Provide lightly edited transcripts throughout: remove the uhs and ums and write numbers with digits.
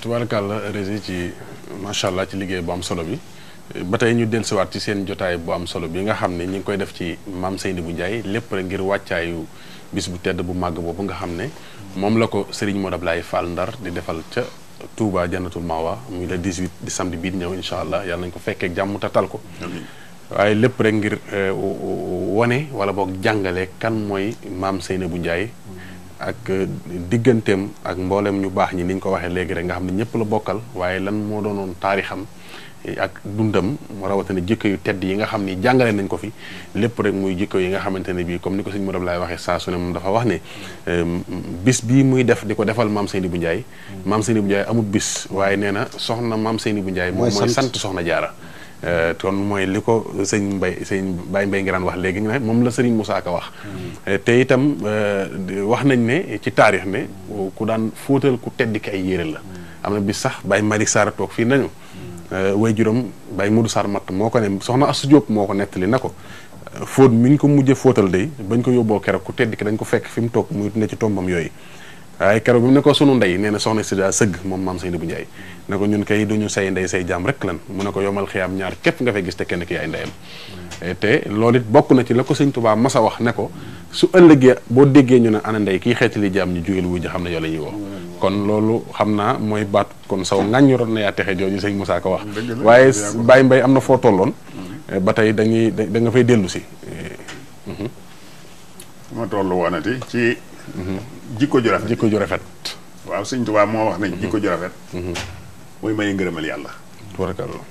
tubaarkàlla rési ci macha allah ci liggéey bu am solo bi ba tey ñu dellusiwaat ci seen jotaay bu am solo bi nga xam ne ñi ngi koy def ci maam Seynabou Ndiaye lépp rek ngir wàccaayu bis bu tedd bu màgg boobu nga xam ne moom la ko Serigne Modou Ablaye Fall Ndar di defal ca Touba Jannatul Mawa muy le 18 di samedi bii di ñëw incha allah yàlla nañu ko fekkee jàmm tatal ko. waaye lépp rek ngir wane wala boog jàngale kan mooy maam Seynabou Ndiaye. ak digganteem ak mboolem ñu baax ñi ni ñu ko waxee léegi rek nga xam ne ñëpp la bokkal waaye lan moo doonoon taarixam ak dundam rawatina jikko yu tedd yi nga xam ni jàngale nañ ko fi lépp rek muy jikko yi nga xamante ne bii comme ni ko sëñ Modou Ablaye waxee saa su ne moom dafa wax ne bis bii muy def di ko defal maam Seynabou Ndiaye maam Seynabou Ndiaye amul bis waaye nee na soxna maam Seynabou Ndiaye moom mooy sant soxna Jaara kon mooy li ko sëñ Baye Mbaye Ngiraan wax léegi ne moom la Serigne Moussa Ka wax te itam wax nañ ne ci taarix ne ku daan fóotal ku tedd ki ay yére la am na bis sax Baye Malick Sarr toog fii nañu way juróom Baye Modou Sarr matt moo ko ne soxna Astou Diop moo ko nettali na ko fóot mi ñu ko mujjee fóotal day bañ ko yóbboo keroog ku tedd ki dañ ko fekk fi mu toog muy ne ci tombam yooyu waaye keroog bi mu ne ko sunu ndey nee na soxna si daa sëgg moom maam Seynabou Ndiaye ne ko ñun kay duñu say ndey say jaam rek lan mu ne ko yomal xiyaam ñaar képp nga fay gis te kenn ki ay ndeyam te loolu it bokk na ci la ko sëñ Touba masa wax ne ko su ëllëgee boo déggee ñu ne ana ndey kii xeetali jaam ñu jógeel wuy ji xam ne yoo la ñuy woo kon loolu xam naa mooy baat kon saw ngàññoroon na yaa texe jooju sëñ Moussa ko wax waaye Baye Mbaye am na foo tolloon ba tey da nga fay dellu si ma tollu woonati ci jikko ju rafet waaw sëñ Tuubaa moo wax nañ jikko ju rafet mooy may ngërëmal yàlla tubaarkalla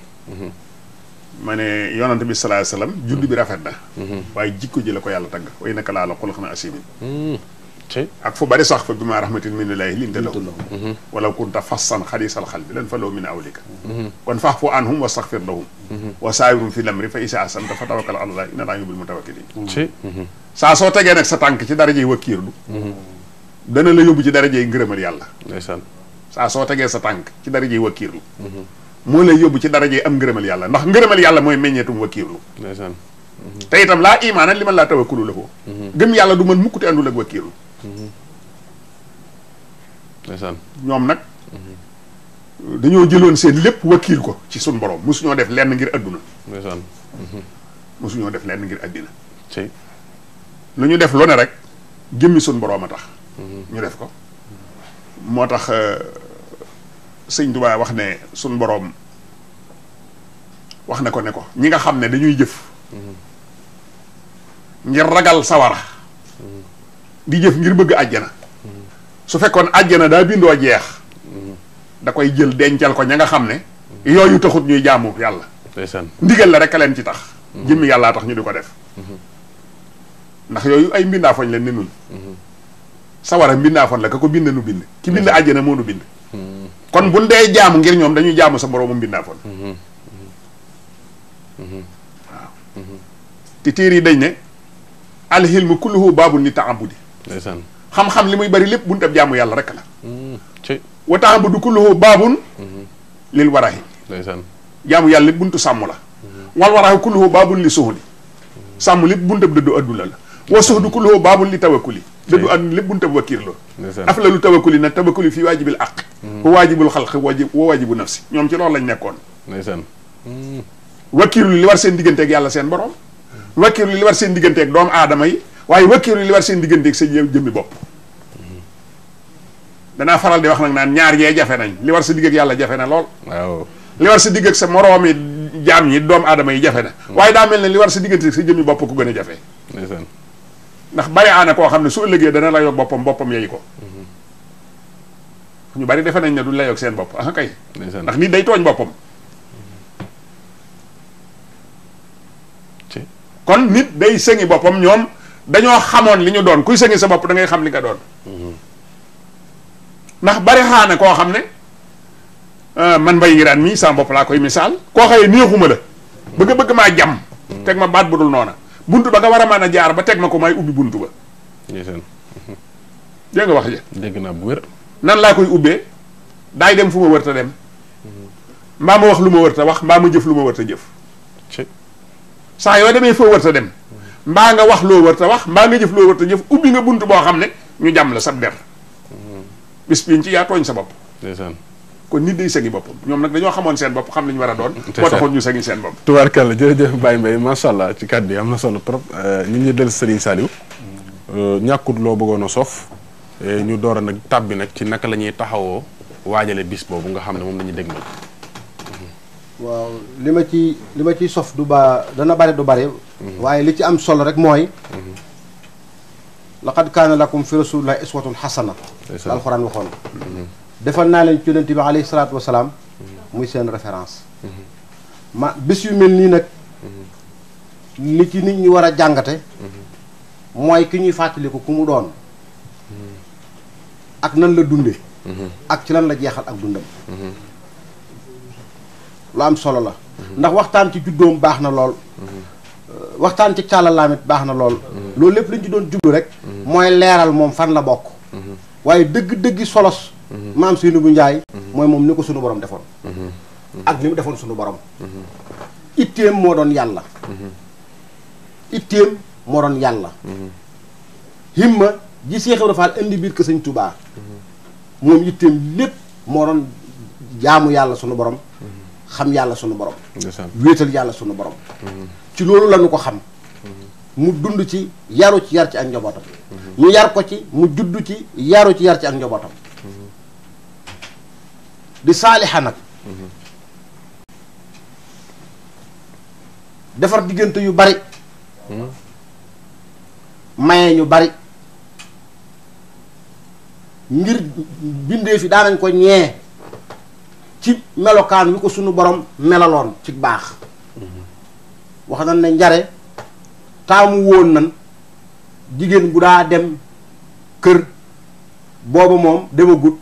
ma ne yonante bi sallallahu alayhi wasallam judd bi rafet na waaye jikko ji la ko yàlla tagg way naka laa la xuluqin asiim ak fu bari sax fa bi ma rahmatin minallaahi linta lahu walaw kunta fassan xalisal xalbi lan faloo min awlika kon fa'fu anhum wastaghfir lahum wa saawirhum fil amri fa izaa azamta fa tawakkal ala llaahi inna llaaha yuhibbul mutawakkiliin saa soo tegee nag sa tànk ci darajey wakkiirlu dana la yóbbu ci darajey ngërëmal yàlla ndeysaan saa soo tegee sa tànk ci darajey wakkiirlu moo lay yóbbu ci darajey am ngërëmal yàlla ndax ngërëmal yàlla mooy meññeetum wakkiirlu ndeysaan te itam laa imaana li man laa tawakkulu la ko gëm yàlla du mën mukk te àndul ak wakkiirlu ndeysaan ñoom nag dañoo jëloon seen lépp wakkiil ko ci sun borom mosuñoo def lenn ngir adduna ndeysaan mosuñoo def lenn ngir addina ci lu ñu def lu ne rek jëmmi sun borom a tax ñu def ko moo tax sëñ Tuubaa wax ne sun borom wax na ko ne ko ñi nga xam ne dañuy jëf ngir ragal sawara di jëf ngir bëgg àjjana su fekkoon àjjana daa bindoo jeex da koy jël dencal ko ña nga xam ne yooyu taxut ñuy jaamu yàlla ndeysaan ndigal la rek a leen ci tax jëmmi yàllaa tax ñu di ko def ndax yooyu ay mbindaafoñ leen ne nun sawara mbindaafoñ la ka ko bind nu bind ki bind àjjana moo nu bind kon buñ dee jaamu ngir ñoom dañuy jaamu sa moroomu mbindaafoñ waaw te téere yi dañ ne alxilmu kulluhu baabun li taabudi ndeysaan xam-xam li muy bari lépp buntu ab jaamu yàlla rek la ci wa taabudu kulluhu baabun lil warahi ndeysaan jaamu yàlla lépp buntu sàmm la wal warahi kulluhu baabun li suhdi sàmm lépp buntu ab dëddu adduna la wa suhdu kulluhu baabun li tawakkuli dëddu adduna lépp buntu ab wakiir la aflalu tawakkuli nag tawakkuli fii waajibil aq wa waajibul xalq wa waajibu nafsi ñoom ci loolu lañ nekkoon ndeysaan wakiirlu li war seen digganteeg yàlla seen borom wakiirlu li war seen digganteeg doomu aadama yi waaye wakiirlu li war seen digganteeg sa jëmmi bopp danaa faral di wax nag naan ñaar yee jafe nañ li war sa digg ak yàlla jafe na lool waaw li war sa digg ak sa moroomi jaam ñi doomu aadama yi jafe na waaye daa mel ne li war sa digganteeg sa jëmmi bopp ko gën a jafe ndeysaan ndax bari aana koo xam ne su ëllëgee dana la yog boppam yeyi ko ñu bari defe nañ ne duñ la yog seen bopp ah kay ndax nit day tooñ boppam kon nit day sëngi boppam ñoom dañoo xamoon li ñu doon kuy sëngi sa bopp da ngay xam li nga doon ndax bari xaana koo xam ne man Mbaye Ngiraan mii sama bopp laa koy misaal koo xëyee neexuma la bëgg maa jam teg ma baat bu dul noona buntu ba nga war a mën a jaar ba teg ma ko may ubbi buntu ba dégg nga wax ji dégg naa bu wér nan laa koy ubbee daay dem fu ma wërta dem mbaa ma wax lu ma wërta wax mbaa ma jëf lu ma wërta jëf saa yoo demee foo wërta dem mbaa nga wax loo wërta wax mbaa nga jëf loo wërta jëf ubbi nga bunt boo xam ne ñu jàmm la sab der bis biñ ci yaa tooñ sa bopp kon nit day sëgi boppam ñoom nag dañoo xamoon seen bopp xam nañu war a doon moo taxoon ñu sëgi seen bopp tubaarkàlla jërëjëf Baye Mbaye macha allah ci kàddu yi am na solo trop ñu ngi del Serigne Saliou ñàkkut loo bëggoon a sof ñu door a nag tàbbi nag ci naka la ñuy taxawoo waajale bis boobu nga xam ne moom la ñuy dégmal waaw li ma ciy sof du ba dana bari du bari waaye li ci am solo rek mooy laqad kaana lakum fi rasulillahi uswatun hasana la alxuraan waxoon defal naa leen ci yonent bi alayhi salaatu wasalaam muy seen référence ma bis yu mel nii nag li ci nit ñi war a jàngate mooy ki ñuy fàttaliku ku mu doon ak nan la dunde ak ci lan la jeexal ak dundam lu am solo la ndax waxtaan ci juddoom baax na lool waxtaan ci càllalaamit baax na lool loolu lépp lañ ci doon jublu rek mooy leeral moom fan la bokk waaye dëgg-dëggi solos maam Seynabou Ndiaye mooy moom ni ko sunu borom defoon ak ni mu defoon sunu borom itteem moo doon yàlla itteem moo doon yàlla himma ji Seex Ibra Faal indi biir ko Sëñ Tuubaa moom itteem lépp moo doon jaamu yàlla sunu borom xam yàlla sunu borom wéetal yàlla sunu borom ci loolu lañu ko xam mu dund ci yaru ci yar ci ak njabootam ñu yar ko ci mu judd ci yaru ci yar ci ak njabootam di saalixa nag defar diggante yu bari maye ñu bari ngir bindee fi daanañ ko ñee ci melokaan wi ko sunu borom melaloon ci baax wax nañ ne njare taamu woon nan jigéen bu daa dem kër booba moom demagut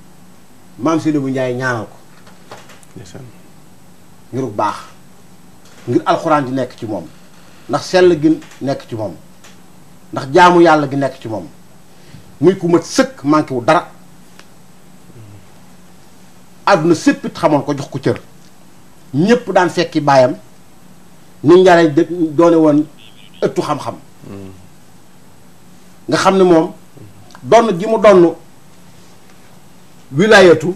maam Seynabou Ndiaye ñaanal ko ngir baax ngir alxuraan di nekk ci moom ndax sell gi nekk ci moom ndax jaamu yàlla gi nekk ci moom muy ku mat sëkk manqué wu dara àdduna séppit xamoon ko jox ko cër ñépp daan fekki baayam ni njare doone woon ëttu xam-xam nga xam ne moom donn ji mu donn wilaayatu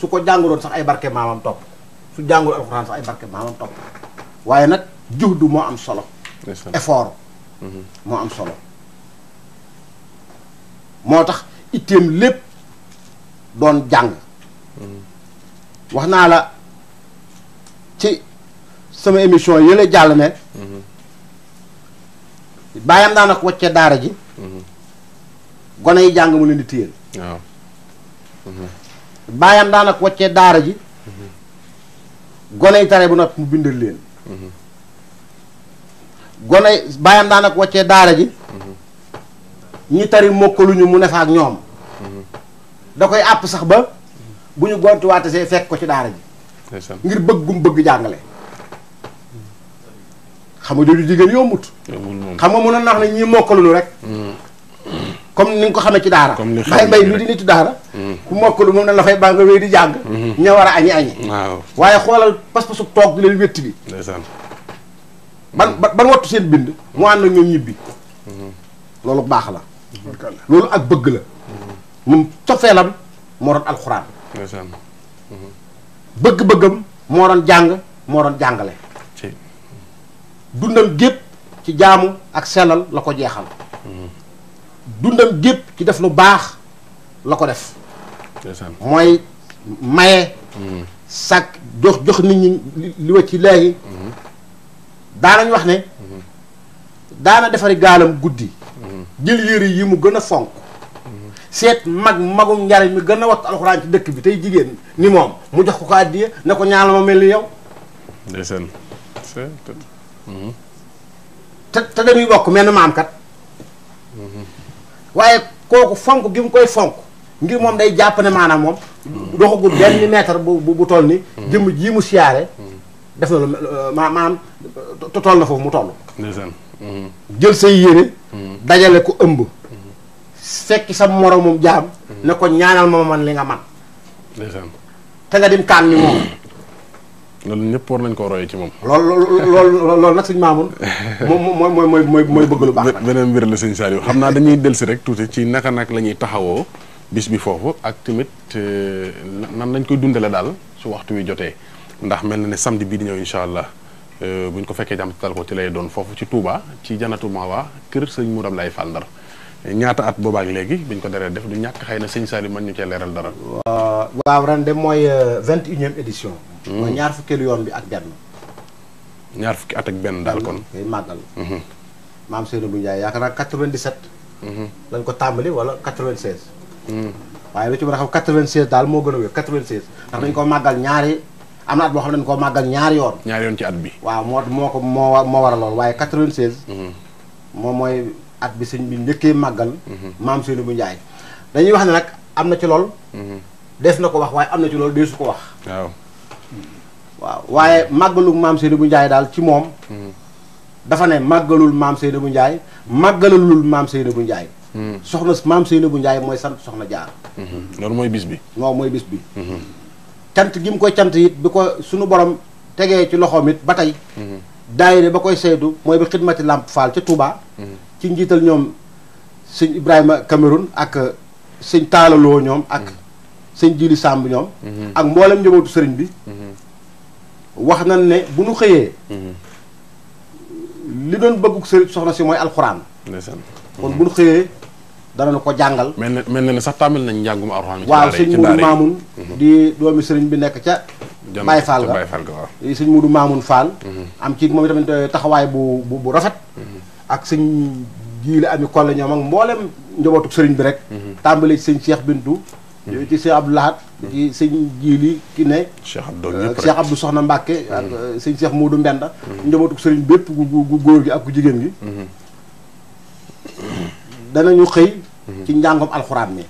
su ko jànguloon sax ay barke maamam topp su jàngul alxuraan sax ay barke maamam topp waaye nag juhdu moo am solo effort moo am solo moo tax itteem lépp doon jàng wax naa la ci sama émission yële jàll ne bàyyam daana ko wàccee daara ji gone yi jàng mu leen di téyel waaw bàyyam daana ko wàccee daara ji gone yi tare bu noppi mu bindal leen gone yi bàyyam daana ko wàccee daara ji ñi tari mokkaluñu mu ne fa ak ñoom da koy àpp sax ba bu ñu gontuwaate see fekk ko ci daara ji ngir bëggum bëgg jàngale xam nga jooju jigéen yombut xam nga mun a nax ne ñii mokkaluñu rek comme ni nga ko xamee ci daara Baye Mbaye mi di nitu daara ku mokkalu moom na la fay baa nga wéy di jàng ña war a añi waaye xoolal pas-pasu toog di leen wétti bi ban wattu seen bind mu ànd na ñoom ñibbi loolu baax la loolu ak bëgg la moom cofeelam moo doon alxuraan bëgg-bëggam moo doon jàng moo doon jàngale dundam gépp ci jaamu ak sellal la ko jeexal dundam gépp ci def lu baax la ko def mooy maye sag jox nit ñi li wa ci léegi daanañ wax ne daana defari gaalam guddi jël yére yi mu gën a fonk seet magum njariñ mi gën a wattu alxuraan ci dëkk bi tey jigéen ni moom mu jox ko àddiya ne ko ñaanal ma mel ni yow ndeysaan te dañuy bokk menn maam kat waaye kooku fonk gi mu koy fonk ngir moom day jàpp ne maanaam moom doxagul benn mètre bu toll ni jëmm jii mu siyaare def na lu maanaam toll na foofu mu toll jël say yére dajale ko ëmb fekki sa moromum jaam ne ko ñaanal ma man li nga man te nga dim kaan ni moom loolu ñëpp war nañ koo royee ci moom. loolu nag sëñ Mamoun mooy bëgg lu baax nag. beneen mbir la sëñ Saliou xam naa dañuy delsi rek tuuti ci naka nag la ñuy taxawoo bis bi foofu ak tamit nan lañ koy dundale daal su waxtu wi jotee ndax mel na ne samedi bii di ñëw incha allah buñ ko fekkee jàmm tal ko ci lay doon foofu ci Touba ci Jannatul Mahwa kër sëñ Mourad Ablaye Fall Ndar ñaata at boobaak léegi biñ ko deree def du ñàkk xëy na sëñ Saliou mën ñu cee leeral dara. waaw ren de mooy 21e édition. mooy ñaar fukkeelu yoon bi ak benn. ñaar fukki at ak benn daal kon. kay màggal. maam Seydou Ndiaye yaakaar naa 97. lañ ko tàmbali wala 96. waaye lu ci mën a xam 96 daal moo gën a wér 96. ndax dañ ko màggal ñaari am na at boo xam ne dañ koo màggal ñaari yoon. ñaari yoon ci at bi. waaw moo waral lool waaye 96. moom mooy at bi sëñ bi njëkkee màggal. maam Seydou Ndiaye. dañuy wax ne nag am na ci lool. des na ko wax waaye am na ci loolu deesu ko wax. waaw waaye màggalu maam Seydou Ndiaye daal ci moom. dafa ne màggalul maam Seydou Ndiaye màggalalul maam Seydou Ndiaye. soxna maam Seydou Ndiaye mooy sant soxna jaar. loolu mooy bis bi. non mooy bis bi. cant gi mu koy cant it bi ko suñu borom tegee ci loxoom it ba tey. daayira ba koy saytu mooy bi xidmati Lamp Fall ca Touba. ci njiital ñoom sëñ Ibrahima Cameroun ak sëñ Taalaloo ñoom ak sëñ Jili Samb ñoom. ak mboolem njabootu sëriñ bi. wax nañ ne bu nu xëyee. li doon bëggu sëriñ soxna si mooy alxuraan. kon bu nu xëyee danañu ko jàngal. mel na ne sax tàmbali nañ njàngum alxuraan. waaw sëñ Moudou Mamoun. di doomi sëriñ bi nekk ca. Baye Fall ga waaw. sëñ Moudou Mamoun Fall. am ci moom itamit taxawaay bu rafet. ak sëñ Jiili Ami Kolle ñoom ak mboolem njabootu sëriñ bi rek. tàmbali ci sëñ Cheikh Bintou. ci sëñ Abdou Lahad. ci sëñ Jiili ki ne. Cheikh Abdou Soxna Mbacke. ak sëñ Cheikh Moudou Mbenda. njabootu sëriñ bépp gu góor gi ak gu jigéen gi. danañu xëy. ci njàngom alxuraan mi.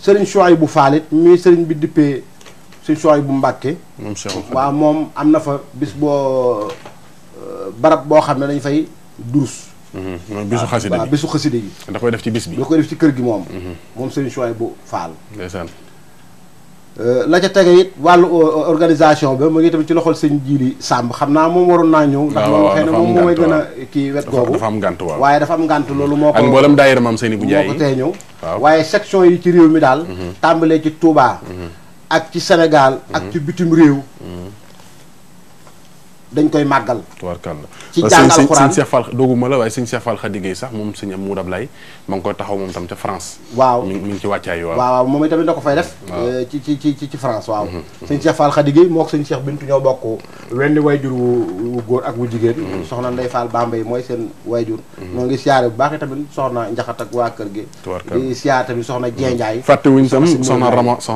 sëriñ Chouaïbou Fall it mi sëriñ bi dippee sëriñ Chouaïbou Mbacke. waaw moom am na fa bis boo barab boo xam ne dañ fay durus. bisu xaside waaw bisu xaside yi. da koy def ci bis bi. da koy def ci kër gi moom. moom sëriñ Chouaïbou Fall. ndeysaan. la ca tege it wàllu organisation ba mu ngi tamit ci loxol sëñ Jili Samb xam naa moom waroon naa ñëw. ndax moom xëy na moom mooy gën a kii wet googu. dafa am ngànt waaw waaye dafa am ngànt loolu moo ko. ak mboolem daayira Maam Seydou Ndiaye moo ko tee ñëw. waaw waaye section yi ci réew mi daal. tàmbalee ci Touba. ak ci Sénégal. ak ci bitim réew. dañ koy màggal. tubaarkàlla ci jàng alxuraan sëñ Cheikh Fall dooguma la waaye sëñ Cheikh Fall Khady Gueye sax moom sëñ Mourad Ablaye ma ngi koy taxaw moom tam ca France. waaw mi ngi ci wàccaay waaw. waaw moom itamit da ko fay def. ci France waaw. sëñ Cheikh Fall Khady Gueye moo ko sëñ Cheikh Bintu ñoo bokk wenn wayjur wu góor ak wu jigéen. soxna Ndeye Fall Bambey mooy seen wayjur. ñoo ngi siyaare bu baax itamit soxna Njaxat ak waa kër gi. di siyaare tamit soxna Jenjaay. fàtte wuñ tam soxna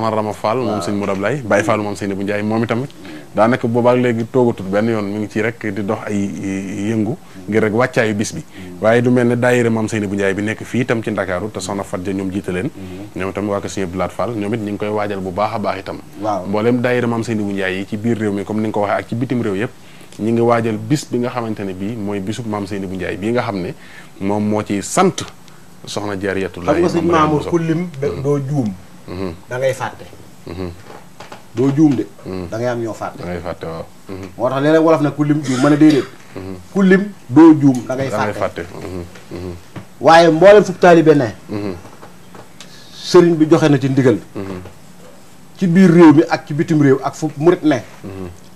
Rama Fall moom sëñ Mourad Ablaye Baye Fall moom sëñ Ibou Ndiaye moom itamit daanaka boobaak léegi toogatul benn yoon mi ngi ci rek di dox ay yëngu ngir rek wàccaayu bis bi waaye du mel ne daayira Maam Seydou Ndiaye bi nekk fii itam ci Ndakaaru te soxna Fadja ñoom jiite leen ñoom itam waa ko Sëñ Abdou Lahad Fall ñoom it ñu ngi koy waajal bu baax a baax itam mbooleem daayira Maam Seydou Ndiaye yi ci biir réew mi comme ni nga ko waxee ak ci bitim réew yëpp ñi ngi waajal bis bi nga xamante ne bii mooy bisub Maam Seydou Ndiaye bii nga xam ne moom moo ci sant soxna Jaariyatullaahi xam nga sëñ Mamour ku lim doo juum da ngay fàtte doo juum de da ngay am ñoo fàtte da ngay fàtte waaw moo tax léeg-léeg wolof ne ku lim juum ma ne déedéet ku lim doo juum da ngay fàtte waaye mboolem fu taalibe ne sëriñ bi joxe na ci ndigal ci biir réew mi ak ci bitim réew ak fu murit ne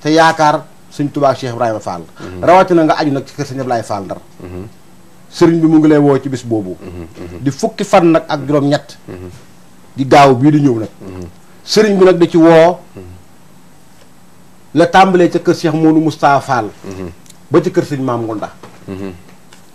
te yaakaar sëñ Tuubaa Cheikh Ibrahima Fall rawatina nga aju nag ci kër sëñ Ablaye Fall Ndar sëriñ bi mu ngi lay woo ci bis boobu di fukki fan nag ak juróom-ñett di gaaw bii di ñëw nag sëriñ bi nag di ci woo la tàmbalee ca kër Cheikh Modou Moustapha Fall ba ci kër sëñ Maam Ngunda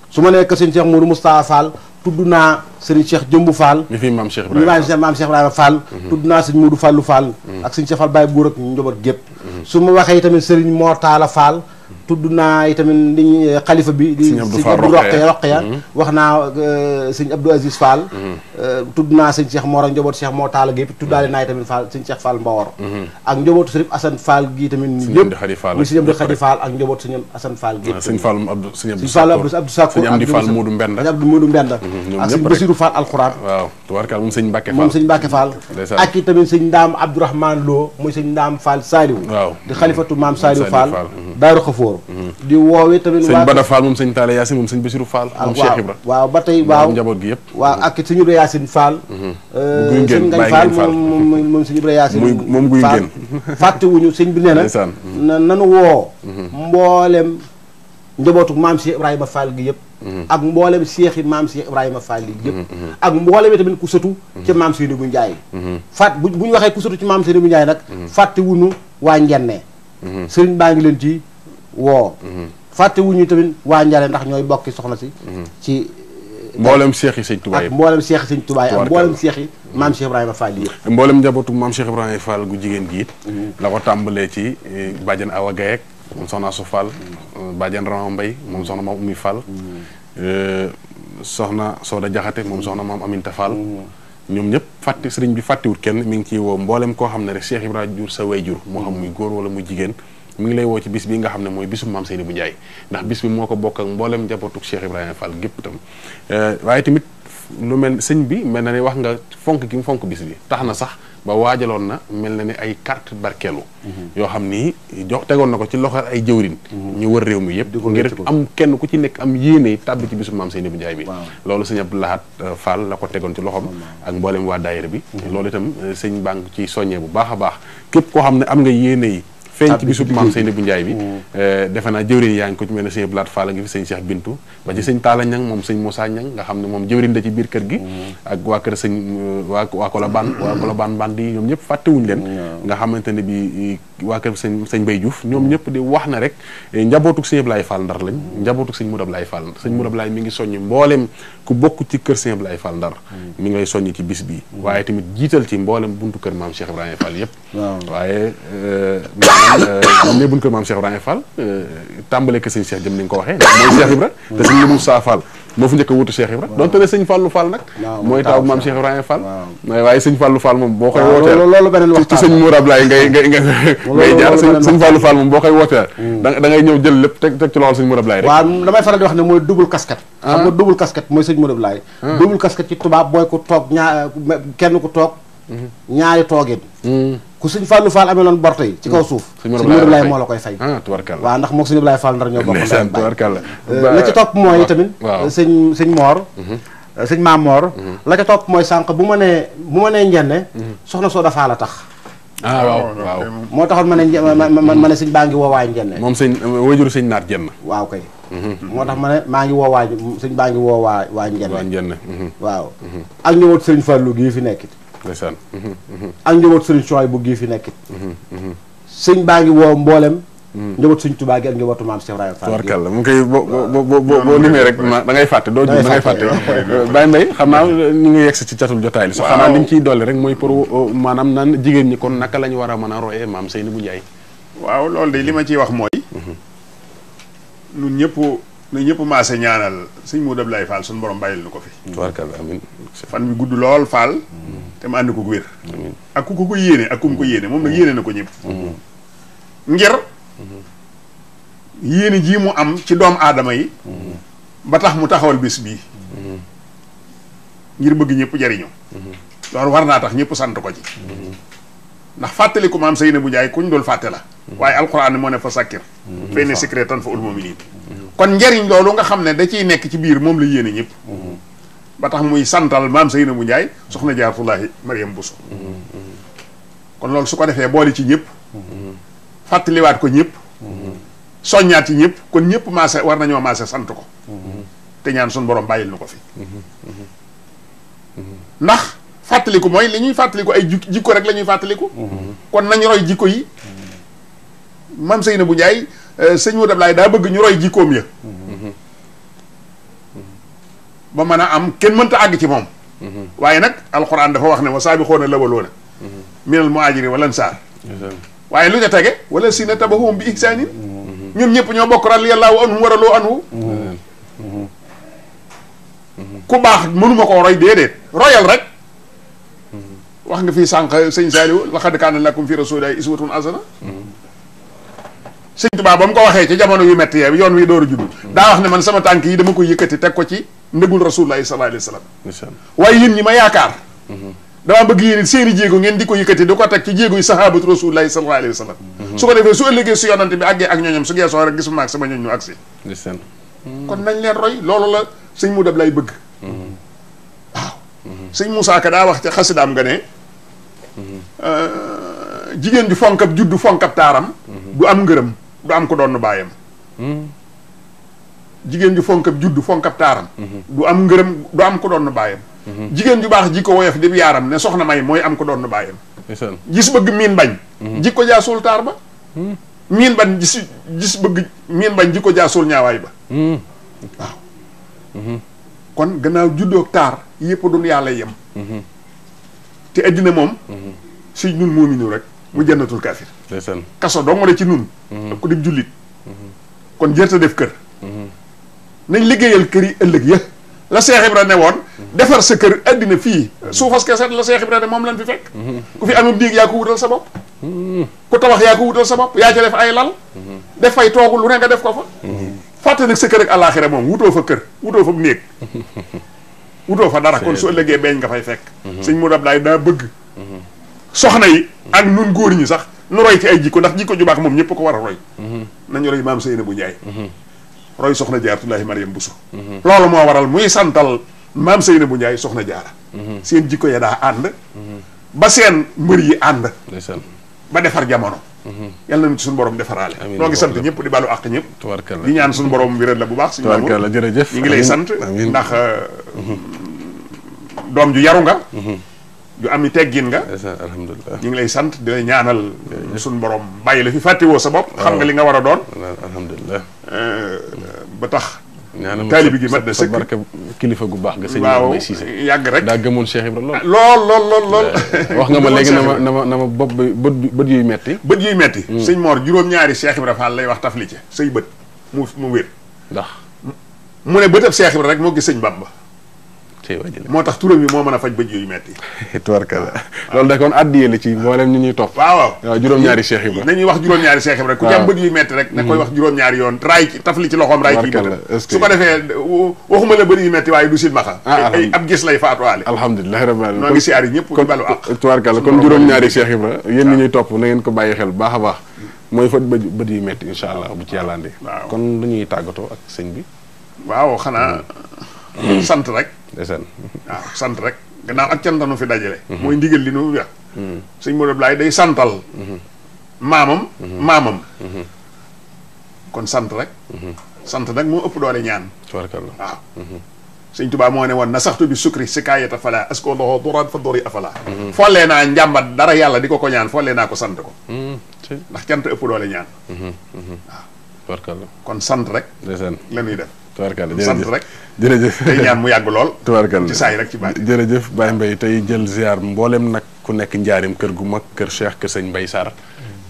su ma nee kër sëñ Cheikh Modou Moustapha Fall tudd naa sëriñ Cheikh Jëmbu Fall mi fi maam Cheikh Ibrahima maam Cheikh Ibrahima Fall tudd naa sëñ Modou Fallou Fall ak sëñ Cheikh Fall Baye Góor ak njaboot gépp su ma waxee tamit sëriñ Mor Talla Fall tudd naa itamit li xalifa bi di sëñ Abdou Roqeya wax naa sëñ Abdou Aziz Fall tudd naa sëñ Cheikh Mor ak njabootu Cheikh Mor Talla gi tuddaale naa itamit Fall sëñ Cheikh Fall Mbawor ak njabootu sëñ Assane Fall gi tamit yëpp muy sëñ Abdou Khadi Fall ak njabootu sëñ Assane Fall gi sëñ Fall Abdou Abdou Sakko sëñ Amdi Fall Modou Mbenda Abdou Modou Mbenda ak sëñ Bassirou Fall alxuraan waaw tubaarkal moom sëñ Mbacke Fall moom sëñ Mbacke Fall ak i tamit sëñ Ndaam Abdourahmane Lo muy sëñ Ndaam Fall Saliou waaw di xalifatu maam Saliou Fall Daaru Xafoor di woowee tamit sëñ Bada Fall moom sëñ Talla Yacine moom sëñ Bassirou Fall moom Cheikh Ibra waaw ba tey waaw njaboot gi yëpp waaw ak sëñ Ibra Yacine Fall sëñ Ngañ Fall moom sëñ Ibra Yacine moom guy ngeen fàttewuñu sëñ bi nee na nanu woo mboolem njabootu maam Cheikh Ibrahima Fall gi yëpp ak mboolem Cheikh yi maam Cheikh Ibrahima Fall gi yëpp ak mboolem tamit ku sëtu ci maam Seynabou Ndiaye bu ñu waxee ku sëtu ci maam Seynabou Ndiaye nag fàttewuñu waa Njenne sëriñ baa ngi leen ci woo fàttewuñu tamit waa Njare ndax ñooy bokki soxna si ci mboolem Cheikh yi sëñ Touba ak mboolem Cheikh yi sëñ Touba ak mboolem Cheikh yi maam Cheikh Ibrahima Fall yi yëpp mboolem njabootu maam Cheikh Ibrahima Fall gu jigéen gi it la ko tàmbalee ci bàjjen Awa Gaye moom soxna Su Fall bàjjen Rama Mbay moom soxna maam Oumy Fall soxna Sooda Jaxate moom soxna maam Aminta Fall ñoom ñëpp fàtte sëriñ bi fàttewut kenn mi ngi ciy woo mboolem koo xam ne rek Cheikh Ibrahima jur sa way jur moo xam muy góor wala muy jigéen mi ngi lay woo ci bis bi nga xam ne mooy bisu maam Seynabou Ndiaye ndax bis bi moo ko bokk ak mboolem njabootu Cheikh Ibrahima Fall gépp itam waaye tamit lu mel sëñ bi mel na ne wax nga fonk gi mu fonk bis bi tax na sax ba waajaloon na mel na ne ay carte barkeelu yoo xam ni jox tegoon na ko ci loxo ay jëwrin ñu wër réew mi yëpp ngir am kenn ku ci nekk am yéene tàbbi ci bisu maam Seynabou Ndiaye bi loolu sëñ Abdou Lahad Fall la ko tegoon ci loxom ak mboolem waa daayira bi loolu itam sëñ baa ngi ci soññee bu baax a baax képp koo xam ne am nga yéene yi feeñ ci bisub maam Seynabou Ndiaye bi defe naa jëwriñ yaa ngi ko ci mel ne sëñ Blaat Fall ngi fi sëñ Cheikh Bintu ba ci sëñ Talla Ñang moom sëñ Moussa Ñang nga xam ne moom jëwriñ da ci biir kër gi ak waa kër sëñ waa Kolobaan band yi ñoom ñëpp fàttewuñu leen nga xamante ne bi waa kër sëñ Bay Diouf ñoom ñëpp di wax na rek njabootuk sëñ Ablaye Fall Ndar lañ njabootuk sëñ Mourad Ablaye Fall sëñ Mourad Ablaye mi ngi soññ mbooleem ku bokk ci kër sëñ Ablaye Fall Ndar mi ngi lay soññ ci bis bi waaye tamit jiital ci mboolem buntu kër maam Cheikh Ibrahima Fall yëpp waaye ne buñ ko maam Cheikh Ibrahima Fall tàmbale que sëñ Cheikh jëm ni nga ko waxee mooy Cheikh Ibra te sëñ Moussa Fall moo fu njëkk a wutu Cheikh Ibra donte ne sëñ Fallou Fall nag mooy taaw maam Cheikh Ibrahima Fall waaye sëñ Fallou Fall moom boo koy wooteel loolu beneen waxtaan ci sëñ Mour Ablaye ngay jaar sëñ Fallou Fall moom boo koy wooteel da ngay ñëw jël lépp teg ci loxol sëñ Mour Ablaye rek waaw damay faral di wax ne mooy double casquette xam nga double casquette mooy sëñ Mour Ablaye double casquette ci tubaab booy ko toog kenn ku toog ñaari toogin ku sëñ Fallou Fall amee loon borte yi ci kaw suuf sëñ Mour Ablaye moo la koy fay tubarkalla waaw ndax moom sëñ Ablaye Fall Ndar ñoo bokk tubarkalla la ca topp mooy tamit sëñ Mor sëñ Maam Mor la ca topp mooy sànq bu ma nee njenne soxna Sooda Fall la tax waaw moo taxoon ma ne sëñ baa ngi woowaay njenne moom sëñ wajuru sëñ naat jenn waaw kay moo tax ma ne maa ngi woowaay sëñ baa ngi woowaay waa njenne waaw ak ñëwoot sëriñ Fallou gii fi nekkit ndeysaan ak njaboot sëriñ Chouaï bu gii fi nekkit sëñ baa ngi woo mboolem njaboot sëñ Touba gi ak njabootu maam Cheikh Ibrahima Fall tubarkalla mu ngi koy boo limee rek da ngay fàtte doo jum da ngay fàtte Baye Mbaye xam naa ñu ngi yegsi ci catul jotaay li sax xanaa li ñu ciy dolli rek mooy pour maanaam naan jigéen ñi kon naka la ñu war a mën a royee maam Seynabou Ndiaye waaw loolu de li ma ciy wax mooy ñun ñëpp maase ñaanal sëñ Mourad Ablaye Fall suñu borom bàyyil nu ko fi tubarkalla amiin fan bi gudd lool Fall te mu ànd ko wér ak ku ko yéene ak ku mu ko yéene moom nag yéene na ko ñëpp ngir yéene ji mu am ci doomu aadama yi ba tax mu taxawal bés bii ngir bëgg ñëpp jariñu loolu war naa tax ñëpp sant ko ci ndax fàttaliku maam Seynabou Ndiaye kuñ dul fàtte la waaye alxuraan moo ne fa sakkir fay ne secret tan fa ul mu'minin kon njariñ loolu nga xam ne da ciy nekk ci biir moom la yéene ñëpp ba tax muy santal maam Seynabou Ndiaye soxna Jaaratullaahi Mariam Bousso kon loolu su ko defee boole ci ñëpp fàttaliwaat ko ñëpp soññaat ci ñëpp kon ñëpp maase war nañoo maase sant ko te ñaan suñu borom bàyyil nu ko fi ndax fàttaliku mooy li ñuy fàttaliku ay jikko rek la ñuy fàttaliku kon nañ roy jikko yi maam Seynabou Ndiaye sëñ Mourad Ablaye daa bëgg ñu roy jikkoom ya ba mën a am kenn mënta àgg ci moom waaye nag alxuraan dafa wax ne wa saabixoona lawaloona minal muhaajiriina wal ansaar waaye lu ca tege wala si na tabahum bi ihsaanin ñoom ñëpp ñoo bokk radiyallahu anhu waraloo anhu ku baax mënuma koo roy déedéet royal rek wax nga fii sànq sëñ Saliou laqad kaana lakum fi rasulillahi uswatun hasana sëñ Tuubaa ba mu ko waxee ci jamono yu metti yee yoon wi door a judd daa wax ne man sama tànk yi dama koy yëkkati teg ko ci ndëgul rasulullahi sallallahu alayhi wa sallam waaye yéen ñi ma yaakaar dama bëgg yéen seeni jéego ngeen di ko yëkkati di ko teg ci jéego yi sahabatu rasulullahi sallallahu alayhi wa sallam su ko defee su ëllëgee su yonante bi àggee ak ñooñam su geesoo rek gisuma ak sama ñooñ ñu agsi kon nañ leen roy loolu la sëñ Modou Ablaye bëgg waaw sëñ Moussa Ka daa wax ca xasidaam nga ne jigéen ju fonkab juddu fonkab taaram du am ngërëm du am ko doon baayam jigéen ju fonkab juddu fonkab taaram du am ngërëm du am ko doon baayam jigéen ju baax ji ko woyof di yaaram ne soxna may mooy am ko doon baayam gis bëgg miin bañ ji ko jaasul taar ba miin bañ gis bëgg miin bañ ji ko jaasul ñaawaay ba waaw kon gannaaw juddoog taar yëpp duñ yàlla yem te addina moom si nun moomi ñu rek mu jannatul kaafir kaso doo nga de ci nun ak ko di jullit kon jërta def kër nañ liggéeyal kër yi ëllëg ya la Seex Ibra ne woon defar sa kër addina fii suufas keset la Seex Ibra ne moom lañ fi fekk ku fi amul déeg yaa ko wutal sa bopp ku tabax yaa ko wutal sa bopp yaa ca def ay lal def fay toogu lu ne nga def ko fa fàtte nag sa kër ak àllaaxira moom wutoo fa kër wutoo fa néeg wutoo fa dara kon su ëllëgee beeñ nga fay fekk sëñ Modou Ablaye daa bëgg soxna yi ak nun góor ñi sax nu roy ci ay jikko ndax jikko ju baax moom ñëpp ko war a roy nañu roy maam Seynabou Ndiaye roy soxna Jaaratullaahi Mariam Bousso loolu moo waral muy santal maam Seynabou Ndiaye soxna Jaara seen jikko ya daa ànd ba seen mbër yi ànd ba defar jamono yàlla nañu ci suñu borom defaraale noo ngi sant ñëpp di balu àq ñëpp di ñaan suñu borom wéral la bu baax suñu tubaarkalla jërëjëf ñu ngi lay sant ndax doom ju yaru nga ju am i teggin nga alhamdulilah ñu ngi lay sant di la ñaanal suñu borom bàyyi la fi fàttewoo sa bopp xam nga li nga war a doon alhamdulilah ba tax ñaanal taalibi gi mat na sëkk barke kilifa gu baax ga sëñ waaw Mbaye Cissé yàgg rek daa gëmoon Cheikh Ibra lool wax nga ma léegi na ma bopp bi bët yuy metti bët yuy metti sëñ Mor juróom-ñaari Cheikh Ibra Fall lay wax tafli ci say bët mu wér ndax mu ne bëtab Cheikh Ibra rek moo gis sëñ Bamba tey wajële moo tax turam yi moo mën a faj bët yuy metti tubaarkalla loolu da kon addiyee la ci mboolem ñi ñuy topp waaw juróom-ñaari Cheikh Ibra nañuy wax juróom-ñaari Cheikh Ibra ku ci am bët yuy metti rek na koy wax juróom-ñaari yoon raay ci tafli ci loxoom raay ci bëtam su ko defee waxuma la bët yuy metti waaye du silmaxa ay ab gis lay faatuwaale alhamdulilah rabbil alamin noo ngi siyaar yi ñëpp di balu ak tubaarkalla kon juróom-ñaari Cheikh Ibra yéen ñi ñuy topp na ngeen ko bàyyi xel baax a baax mooy faj bët yuy metti incha allah bu ci yàlla andi kon dañuy tàggatoo ak sëñ bi waaw xanaa sant rek ndeysaan waaw sant rek gannaaw ak cantanu fi dajale mooy ndigal li nu wax sëñ Modou Ablaye day santal maamam kon sant rek sant nag moo ëpp doole ñaan tubaarkalla waaw sëñ Tuubaa moo ne woon na saxtu bi sukri si kaayata fala est-ce que doxoo duran fa dori afala follee naa njàmbat dara yàlla di ko ñaan follee naa ko sant ko ndax cant ëpp doole ñaan waaw tubaarkalla kon sant rek ndeysaan la ñuy def tubaarkalla sant rek jërëjëf tey ñaan mu yàgg lool tubaarkalla ci saa yi rek ci baati jërëjëf Baye Mbaye tey jël ziar mboolem nag ku nekk njaarim kër gu mag kër Cheikh kër sëñ Mbaye Sarr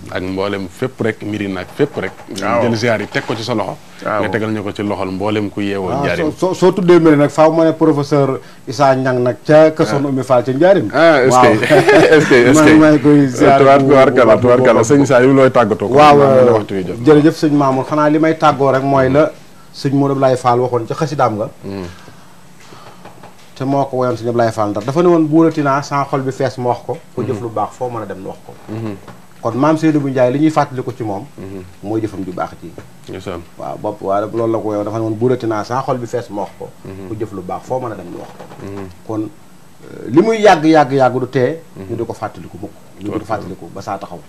ak mboolem fépp rek mbiri nag fépp rek jël ziar yi teg ko ci sa loxo nga tegal ñu ko ci loxol mboolem ku yeewoo njaarim soo tuddee mbiri nag faaw ma ne professeur Issa Niang nag ca kër Soxna Oumy Fall ca njaarim est-ce que maa ngi koy ziar tubaarkalla sëñ Issa yu looy tàggatoo waaw waxtu wi jot jërëjëf sëñ Mamour xanaa li may tàggoo rek mooy la sëñ Modou Ablaye Fall waxoon ca xasidaam nga te moo ko woyoon sëñ Ablaye Fall ndax dafa ne woon buuratinaa sans xol bi fees ma wax ko ku jëf lu baax foo mën a dem wax ko kon maam Seynabou Ndiaye li ñuy fàttali ko ci moom mooy jëfam ju baax ji waaw bopp waaw loolu la ko woyoon dafa ne woon buuratinaa sans xol bi fees ma wax ko ku jëf lu baax foo mën a dem wax ko kon li muy yàgg du tee ñu di ko fàttaliku mukk ñu di ko fàttaliku ba saa taxaw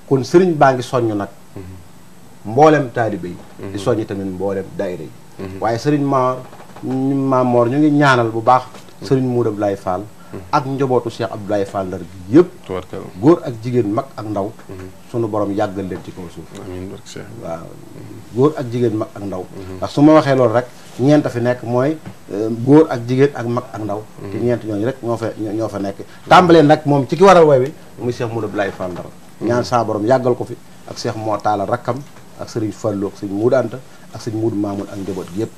kon sëriñ baa ngi soññ nag mboolem taalibe yi di soññi tamit mboolem daayira yi waaye sëriñ Maam Mor ñu ngi ñaanal bu baax sëriñ Modou Ablaye Fall ak njabootu Cheikh Abdoulaye Fall Ndar gi yëpp góor ak jigéen mag ak ndaw sunu borom yàggal leen ci kaw suuf waaw góor ak jigéen mag ak ndaw ndax su ma waxee loolu rek ñeent fi nekk mooy góor ak jigéen ak mag ak ndaw te ñeent ñooñu rek ñoo fa nekk tàmbalee nag moom ci ki waral way wi muy Cheikh Modou Ablaye Fall Ndar ñaan saa borom yàggal ko fi ak Cheikh moo taala rakkam ak sëriñ Fallou ak sëriñ Muudu Anta ak sëriñ Muudu Maamun ak njaboot gi yëpp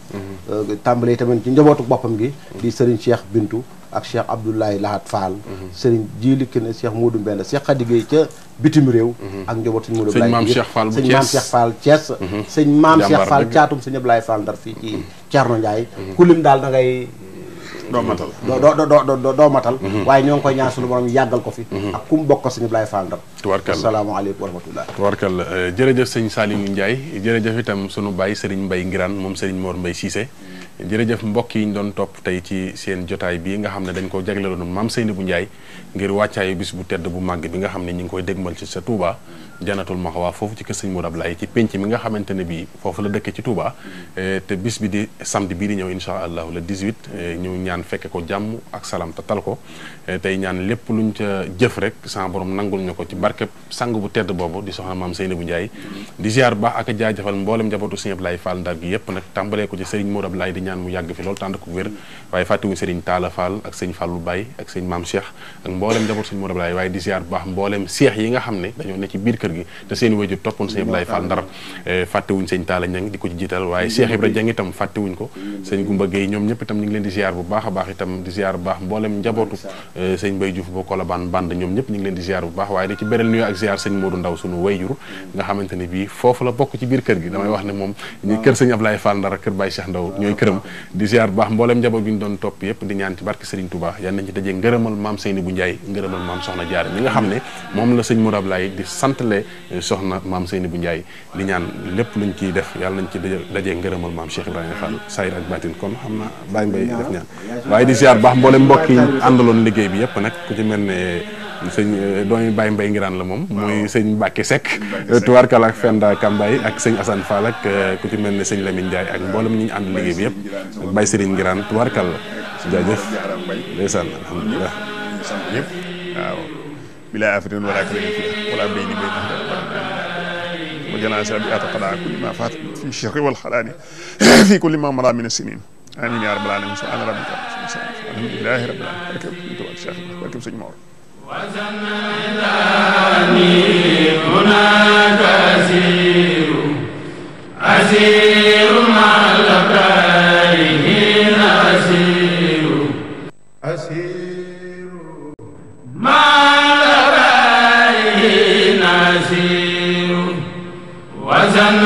tàmbalee tamit ci njabootu boppam gi di sëriñ Cheikh Bintu ak Cheikh Abdoulaye Lahat Fall sëriñ Jili Kine Cheikh Muudu Mbend Cheikh Khady Gueye ca bitim réew ak njaboot sëñ Muudu Ablaye sëñ Maam Cheikh Fall bu sëñ Maam Cheikh Fall Thiès sëñ Maam Cheikh Fall caatum sëñ Ablaye Fall Ndar fii ci Thierno Ndiaye ku lim daal da ngay doo matal doo matal waaye ñoo ngi koy ñaan suñu borom yàggal ko fi ak ku mu bokk sëñ Ablaye Fall Ndar tubarkalla asalaamaaleykum wa rahmatullah tubarkalla jërëjëf sëñ Saliou Ndiaye jërëjëf itam sunu baay Serigne Mbaye Ngiraan moom Serigne Mor Mbaye Cissé jërëjëf mbokk yi ñu doon topp tey ci seen jotaay bii nga xam ne dañ ko jagleeloon Maam Seynabou Ndiaye ngir wàccaayu bis bu tedd bu màgg bi nga xam ne ñu ngi koy dégmal ci sa Touba Jannatul Maxwa foofu ci kër sëñ Modou Ablaye ci penc mi nga xamante ne bii foofu la dëkke ci Touba te bis bi di samedi bii di ñëw insha allah le 18 ñu ñaan fekke ko jàmm ak salaam te tal ko tey ñaan lépp luñ ca jëf rek sa borom nangul ñu ko ci barkeb sang bu tedd boobu di soxna Maam Seynabou Ndiaye di ziar baax ak a jaajëfal mboolem njabootu sëñ Ablaye Fall Ndar gi yépp nag tàmbalee ko ci sëriñ Modou Ablaye di ñaan mu yàgg fi loolu tànd ko wér waaye fàttewuñ sëriñ Talla Fall ak sëñ Fallou Baye ak sëñ Maam Cheikh ak mboolem njabootu sëñ Modou Ablaye waaye di ziar baax mboolem seex yi nga xam ne dañoo ne ci biir kër gi te seen wajur toppoon sëñ Ablaye Fall Ndar fàttewuñ sëñ Talla Ñang di ko ci jiital waaye Cheikh Ibra Dieng itam fàttewuñ ko sëñ Goumba Gueye ñoom ñëpp itam ñu ngi leen di ziar bu baax a baax itam di ziar bu baax mboolem njabootu sëñ Mbaye Diouf boo Kolobaan band ñoom ñëpp ñu ngi leen di ziar bu baax waaye di ci beral nuyoo ak ziar sëñ Modou Ndaw sunu wayjur nga xamante ne bii foofu la bokk ci biir kër gi damay wax ne moom ñi kër sëñ Ablaye Fall Ndar ak kër Baye Cheikh Ndaw ñooy këram di ziar bu baax mboolem njaboot gi ñu doon topp yëpp di ñaan ci barke Serigne Touba yal nañ ci dajee ngërëmal Maam Seynabou Ndiaye ngërëmal Maam Soxna Jaara mi nga xam ne moom la sëñ Modou Ablaye di santale soxna Maam Seynabou Ndiaye di ñaan lépp luñ ciy def yàlla nañ ci dajee ngërëmal Maam Cheikh Ibrahima Fall sayir ak batin kon xam na Baye Mbaye def ñaan waaye di ziar baax mboolem mbokk yi àndaloon liggéey bi yëpp nag ku ci mel ne sëñ doomi Baye Mbaye Ngiraan la moom muy sëñ Mbacke Seck tubaarkala ak Fenda Kambay ak sëñ Assane Fall ak ku ci mel ne sëñ Lamine Ndiaye ak mboolem ñi ñu ànd liggéey bi yëpp ak Baye Serigne Ngiraan tubaarkala jaajëf ndeysaan alhamdulilah sant ñëpp waaw bilaa afatin wala kalami fi wala bayni bayna wa jalaasa bi ataqada kulli ma faat fi shirri wal xalaani fi kulli ma mara min as-sinin amin ya rabbal alamin subhana rabbika alhamdulillahi rabbil alamin barke sëñ Mor وزن